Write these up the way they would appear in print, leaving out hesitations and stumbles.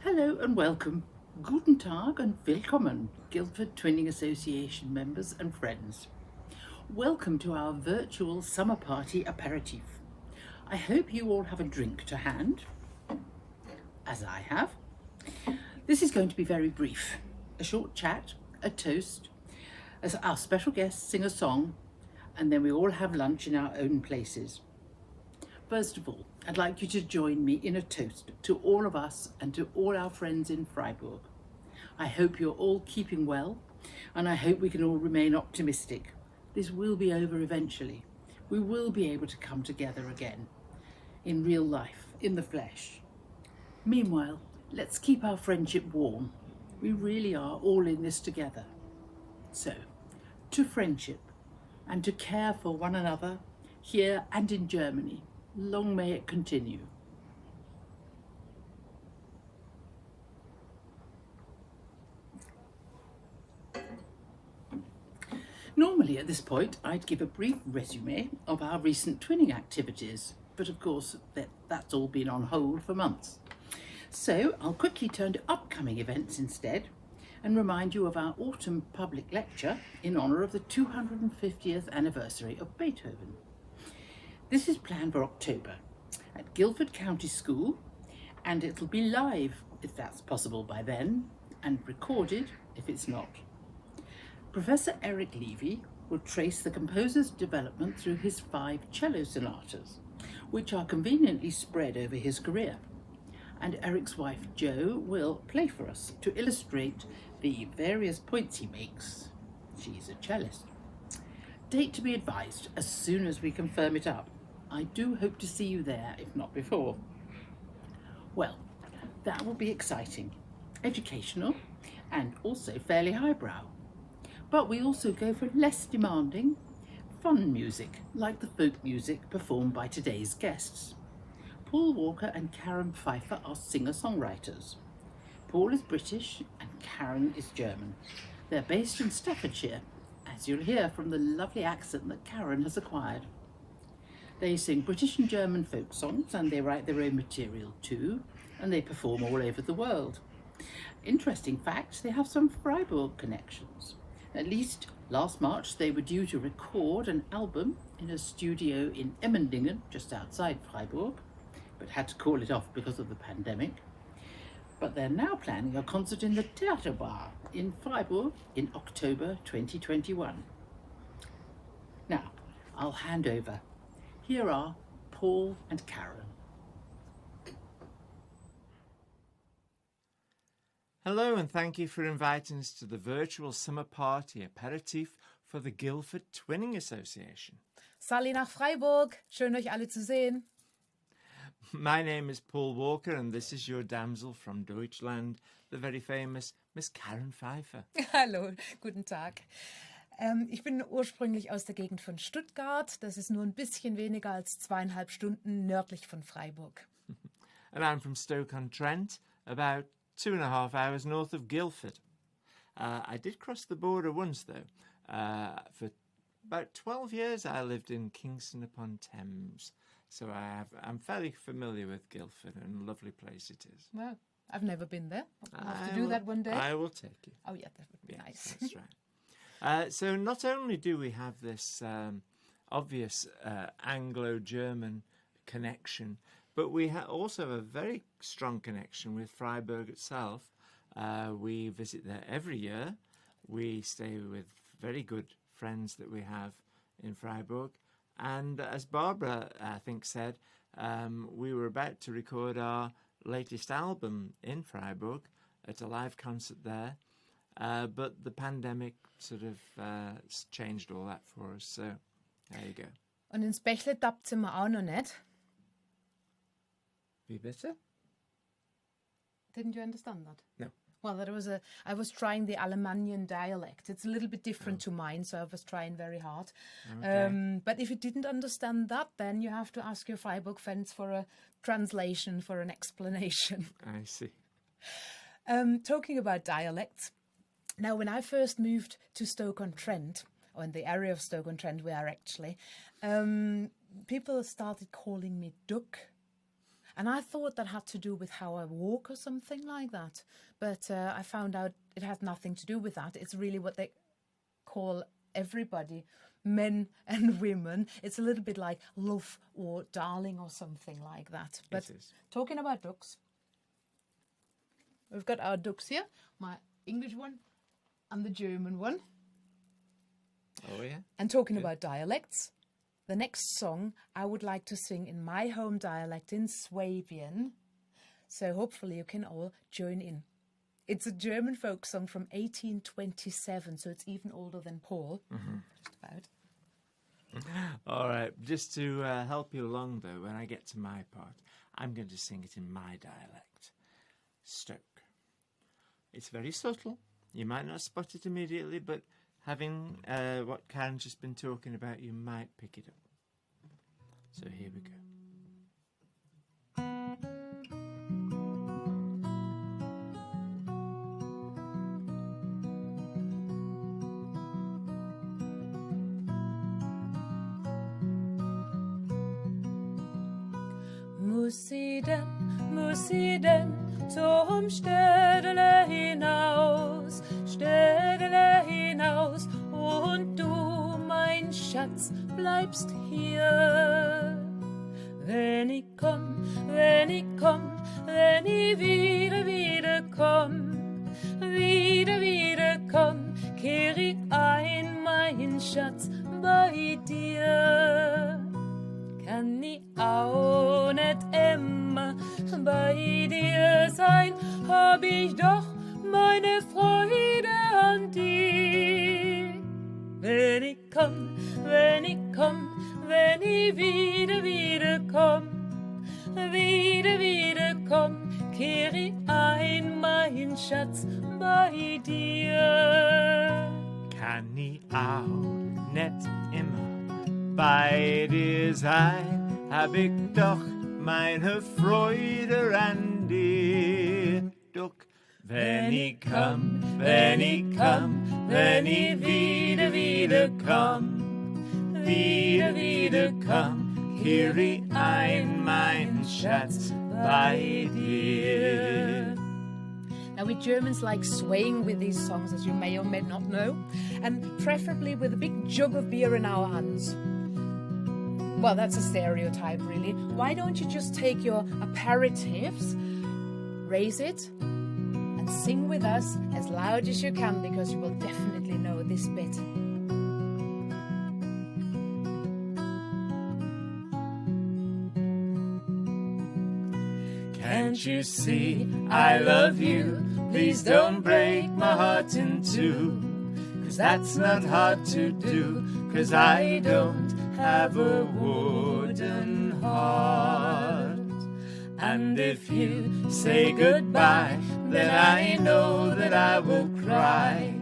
Hello and welcome. Guten Tag and willkommen, Guildford Twinning Association members and friends. Welcome to our virtual summer party aperitif. I hope you all have a drink to hand, as I have. This is going to be very brief. A short chat, a toast, as our special guests sing a song, and then we all have lunch in our own places. First of all, I'd like you to join me in a toast to all of us and to all our friends in Freiburg. I hope you're all keeping well, and I hope we can all remain optimistic. This will be over eventually. We will be able to come together again, in real life, in the flesh. Meanwhile, let's keep our friendship warm. We really are all in this together. So, to friendship, and to care for one another, here and in Germany. Long may it continue. Normally at this point I'd give a brief resume of our recent twinning activities, but of course that's all been on hold for months. So I'll quickly turn to upcoming events instead and remind you of our autumn public lecture in honour of the 250th anniversary of Beethoven. This is planned for October at Guildford County School, and it'll be live if that's possible by then, and recorded if it's not. Professor Eric Levy will trace the composer's development through his 5 cello sonatas, which are conveniently spread over his career. And Eric's wife Jo will play for us to illustrate the various points he makes. She's a cellist. Date to be advised as soon as we confirm it up. I do hope to see you there, if not before. Well, that will be exciting, educational, and also fairly highbrow. But we also go for less demanding, fun music, like the folk music performed by today's guests. Paul Walker and Karen Pfeiffer are singer-songwriters. Paul is British and Karen is German. They're based in Staffordshire, as you'll hear from the lovely accent that Karen has acquired. They sing British and German folk songs, and they write their own material too, and they perform all over the world. Interesting fact, they have some Freiburg connections. At least last March they were due to record an album in a studio in Emmendingen, just outside Freiburg, but had to call it off because of the pandemic. But they're now planning a concert in the Theater Bar in Freiburg in October 2021. Now, I'll hand over. Here are Paul and Karen. Hello, and thank you for inviting us to the virtual summer party aperitif for the Guildford Twinning Association. Sally nach Freiburg. Schön, euch alle zu sehen. My name is Paul Walker, and this is your damsel from Deutschland, the very famous Miss Karen Pfeiffer. Hallo, guten Tag. Ich bin ursprünglich aus der Gegend von Stuttgart. Das ist nur ein bisschen weniger als 2,5 Stunden nördlich von Freiburg. And I'm from Stoke-on-Trent, about 2.5 hours north of Guildford. I did cross the border once, though. For about 12 years I lived in Kingston-upon-Thames. So I'm fairly familiar with Guildford, and a lovely place it is. Well, I've never been there. I'll have to do that one day. I will take you. Oh, yeah, that would be Yes, nice. That's right. So not only do we have this obvious Anglo-German connection, but we also have a very strong connection with Freiburg itself. We visit there every year. We stay with very good friends that we have in Freiburg. And as Barbara, I think, said, we were about to record our latest album in Freiburg at a live concert there. But the pandemic sort of changed all that for us. So there you go. Und ins Bächle tappt sind wir auch noch nicht. Wie bitte? Didn't you understand that? No. Well, I was trying the Alemannian dialect. It's a little bit different to mine, so I was trying very hard. Okay. But if you didn't understand that, then you have to ask your Freiburg friends for a translation, for an explanation. I see. Talking about dialects, now when I first moved to Stoke-on-Trent, or in the area of Stoke-on-Trent we are actually, people started calling me Duck. And I thought that had to do with how I walk or something like that. But I found out it had nothing to do with that. It's really what they call everybody, men and women. It's a little bit like love or darling or something like that. But talking about ducks, we've got our ducks here, my English one and the German one. Oh, yeah. And talking about dialects, the next song I would like to sing in my home dialect in Swabian. So hopefully you can all join in. It's a German folk song from 1827, so it's even older than Paul. Just about. All right. Just to help you along, though, when I get to my part, I'm going to sing it in my dialect. Stoke. It's very subtle. You might not spot it immediately, but having what Karen's just been talking about, you might pick it up. So here we go. Muss sie denn zum Städele hinaus, und du, mein Schatz, bleibst hier. Wenn ich komm, wenn ich wieder komm, kehr ich ein, mein Schatz, bei dir. Kann ich auch nicht immer bei dir sein, hab ich doch meine Freude an dir. Wenn ich komm, wenn ich wieder komm, kehr ich ein, mein Schatz, bei dir. Kann ich auch nicht immer bei dir sein, hab ich doch meine Freude an dir. Doch wenn ich komm, wenn ich wieder komm, kehr ich ein, mein Schatz, bei dir. Now, we Germans like swaying with these songs, as you may or may not know, and preferably with a big jug of beer in our hands. Well, that's a stereotype, really. Why don't you just take your aperitifs, raise it, and sing with us as loud as you can, because you will definitely know this bit. Can't you see I love you? Please don't break my heart in two, 'cause that's not hard to do, 'cause I don't have a wooden heart. And if you say goodbye, then I know that I will cry.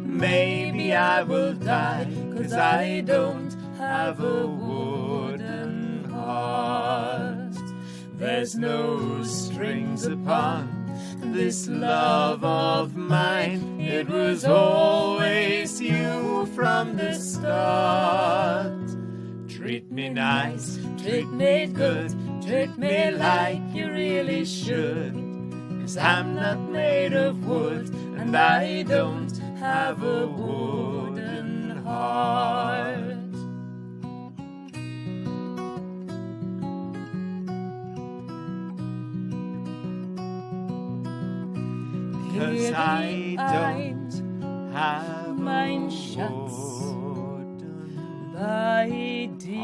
Maybe I will die, 'cause I don't have a wooden heart. There's no strings upon this love of mine. It was always you from the start. Treat me nice, treat me good, treat me like you really should. 'Cause I'm not made of wood, and I don't have a wooden heart. 'Cause I don't have mein a Schatz, wooden bei dir.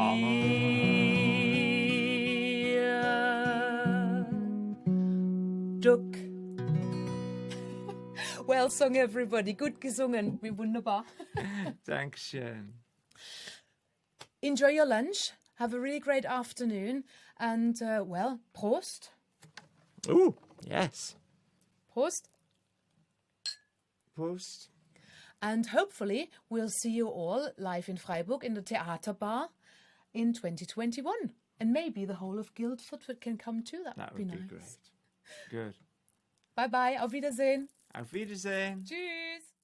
Duck. Well sung, everybody. Gut gesungen. Wie wunderbar. Dankeschön. Enjoy your lunch. Have a really great afternoon. And, well, Prost. Ooh, yes. Prost. Post. And hopefully we'll see you all live in Freiburg in the Theaterbar in 2021. And maybe the whole of Guildford can come too. That That would would be nice. great. Good. Bye-bye. Auf Wiedersehen. Auf Wiedersehen. Tschüss.